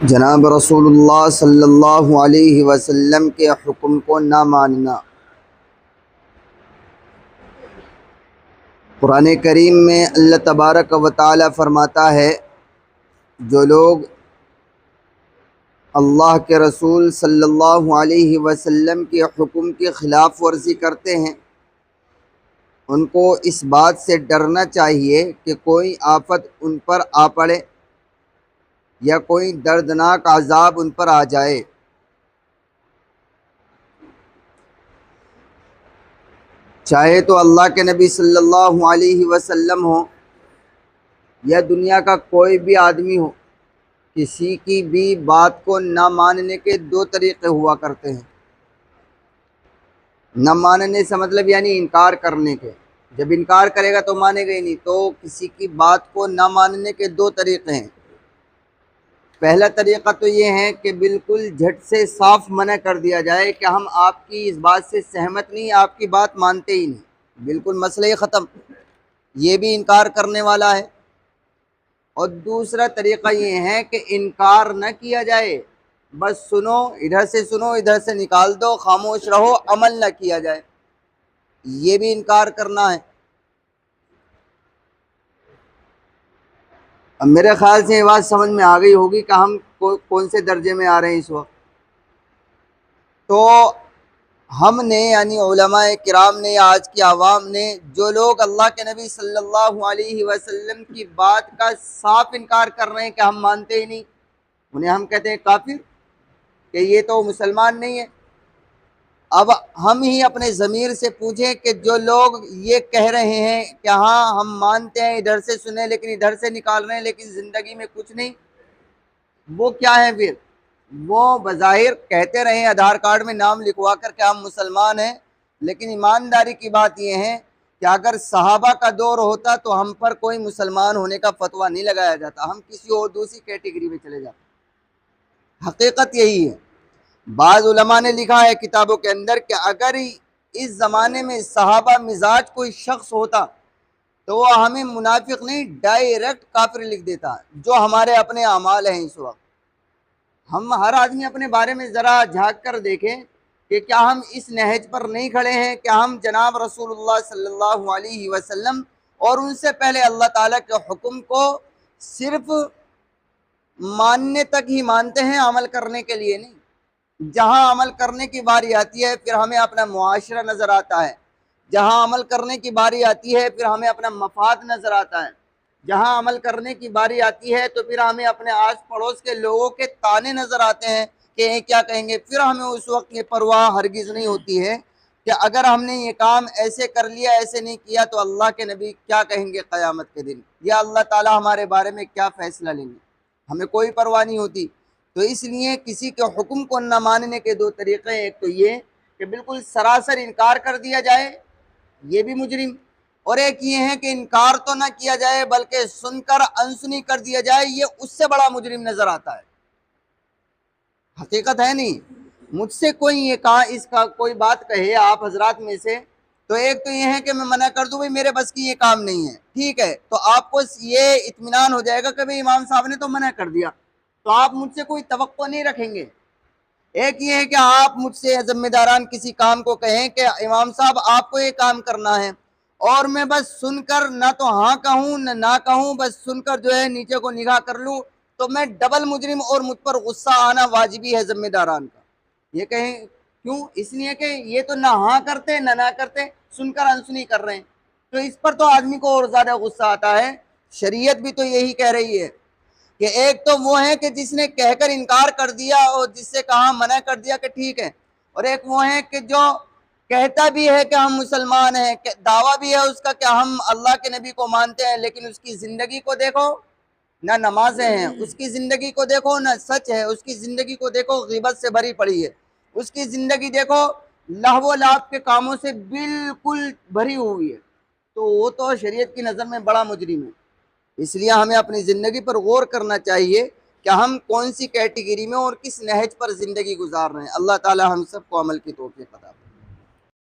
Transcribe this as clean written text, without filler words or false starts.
جناب رسول اللہ صلی اللہ علیہ وسلم کے حکم کو نہ ماننا۔ قرآن کریم میں اللہ تبارک و تعالی فرماتا ہے، جو لوگ اللہ کے رسول صلی اللہ علیہ وسلم کے حکم کی خلاف ورزی کرتے ہیں، ان کو اس بات سے ڈرنا چاہیے کہ کوئی آفت ان پر آ پڑے یا کوئی دردناک عذاب ان پر آ جائے۔ چاہے تو اللہ کے نبی صلی اللہ علیہ وسلم ہو یا دنیا کا کوئی بھی آدمی ہو، کسی کی بھی بات کو نہ ماننے کے دو طریقے ہوا کرتے ہیں۔ نہ ماننے سے مطلب یعنی انکار کرنے کے۔ جب انکار کرے گا تو مانے گا ہی نہیں۔ تو کسی کی بات کو نہ ماننے کے دو طریقے ہیں۔ پہلا طریقہ تو یہ ہے کہ بالکل جھٹ سے صاف منع کر دیا جائے کہ ہم آپ کی اس بات سے سہمت نہیں، آپ کی بات مانتے ہی نہیں، بالکل مسئلہ ہی ختم۔ یہ بھی انکار کرنے والا ہے۔ اور دوسرا طریقہ یہ ہے کہ انکار نہ کیا جائے، بس سنو، ادھر سے سنو ادھر سے نکال دو، خاموش رہو، عمل نہ کیا جائے، یہ بھی انکار کرنا ہے۔ اب میرے خیال سے یہ بات سمجھ میں آ گئی ہوگی کہ ہم کون سے درجے میں آ رہے ہیں اس وقت۔ تو ہم نے یعنی علماء کرام نے یا آج کی عوام نے، جو لوگ اللہ کے نبی صلی اللہ علیہ وسلم کی بات کا صاف انکار کر رہے ہیں کہ ہم مانتے ہی نہیں، انہیں ہم کہتے ہیں کافر، کہ یہ تو مسلمان نہیں ہے۔ اب ہم ہی اپنے ضمیر سے پوچھیں کہ جو لوگ یہ کہہ رہے ہیں کہ ہاں ہم مانتے ہیں، ادھر سے سنیں لیکن ادھر سے نکال رہے ہیں، لیکن زندگی میں کچھ نہیں، وہ کیا ہے پھر؟ وہ بظاہر کہتے رہے آدھار کارڈ میں نام لکھوا کر کہ ہم مسلمان ہیں، لیکن ایمانداری کی بات یہ ہے کہ اگر صحابہ کا دور ہوتا تو ہم پر کوئی مسلمان ہونے کا فتویٰ نہیں لگایا جاتا، ہم کسی اور دوسری کیٹیگری میں چلے جاتے۔ حقیقت یہی ہے۔ بعض علماء نے لکھا ہے کتابوں کے اندر کہ اگر اس زمانے میں صحابہ مزاج کوئی شخص ہوتا تو وہ ہمیں منافق نہیں، ڈائریکٹ کافر لکھ دیتا، جو ہمارے اپنے اعمال ہیں اس وقت۔ ہم ہر آدمی اپنے بارے میں ذرا جھانک کر دیکھیں کہ کیا ہم اس نہج پر نہیں کھڑے ہیں کہ ہم جناب رسول اللہ صلی اللہ علیہ وسلم اور ان سے پہلے اللہ تعالیٰ کے حکم کو صرف ماننے تک ہی مانتے ہیں، عمل کرنے کے لیے نہیں۔ جہاں عمل کرنے کی باری آتی ہے پھر ہمیں اپنا معاشرہ نظر آتا ہے، جہاں عمل کرنے کی باری آتی ہے پھر ہمیں اپنا مفاد نظر آتا ہے، جہاں عمل کرنے کی باری آتی ہے تو پھر ہمیں اپنے آس پڑوس کے لوگوں کے طعنے نظر آتے ہیں کہ یہ کیا کہیں گے۔ پھر ہمیں اس وقت یہ پرواہ ہرگز نہیں ہوتی ہے کہ اگر ہم نے یہ کام ایسے کر لیا، ایسے نہیں کیا تو اللہ کے نبی کیا کہیں گے قیامت کے دن، یا اللہ تعالیٰ ہمارے بارے میں کیا فیصلہ لیں گے، ہمیں کوئی پرواہ نہیں ہوتی۔ تو اس لیے کسی کے حکم کو نہ ماننے کے دو طریقے ہیں، ایک تو یہ کہ بالکل سراسر انکار کر دیا جائے، یہ بھی مجرم، اور ایک یہ ہے کہ انکار تو نہ کیا جائے بلکہ سن کر انسنی کر دیا جائے، یہ اس سے بڑا مجرم نظر آتا ہے۔ حقیقت ہے نہیں، مجھ سے کوئی یہ کہا اس کا کوئی بات کہے آپ حضرات میں سے، تو ایک تو یہ ہے کہ میں منع کر دوں بھائی میرے بس کی یہ کام نہیں ہے، ٹھیک ہے، تو آپ کو یہ اطمینان ہو جائے گا کہ بھائی امام صاحب نے تو منع کر دیا، تو آپ مجھ سے کوئی توقع نہیں رکھیں گے۔ ایک یہ ہے کہ آپ مجھ سے ذمہ داران کسی کام کو کہیں کہ امام صاحب آپ کو یہ کام کرنا ہے، اور میں بس سن کر نہ تو ہاں کہوں نہ کہوں، بس سن کر جو ہے نیچے کو نگاہ کر لوں، تو میں ڈبل مجرم، اور مجھ پر غصہ آنا واجبی ہے ذمہ داران کا۔ یہ کہیں کیوں؟ اس لیے کہ یہ تو نہ ہاں کرتے نہ کرتے، سن کر انسنی کر رہے ہیں، تو اس پر تو آدمی کو اور زیادہ غصہ آتا ہے۔ شریعت بھی تو یہی کہہ رہی ہے کہ ایک تو وہ ہے کہ جس نے کہہ کر انکار کر دیا اور جس سے کہا منع کر دیا کہ ٹھیک ہے، اور ایک وہ ہے کہ جو کہتا بھی ہے کہ ہم مسلمان ہیں، دعویٰ بھی ہے اس کا کہ ہم اللہ کے نبی کو مانتے ہیں، لیکن اس کی زندگی کو دیکھو، نہ نمازیں ہیں، اس کی زندگی کو دیکھو نہ سچ ہے، اس کی زندگی کو دیکھو غیبت سے بھری پڑی ہے، اس کی زندگی دیکھو لہو و لعب کے کاموں سے بالکل بھری ہوئی ہے، تو وہ تو شریعت کی نظر میں بڑا مجرم ہے۔ اس لیے ہمیں اپنی زندگی پر غور کرنا چاہیے کہ ہم کون سی کیٹیگری میں اور کس نہج پر زندگی گزار رہے ہیں۔ اللہ تعالی ہم سب کو عمل کی توفیق عطا فرمائے۔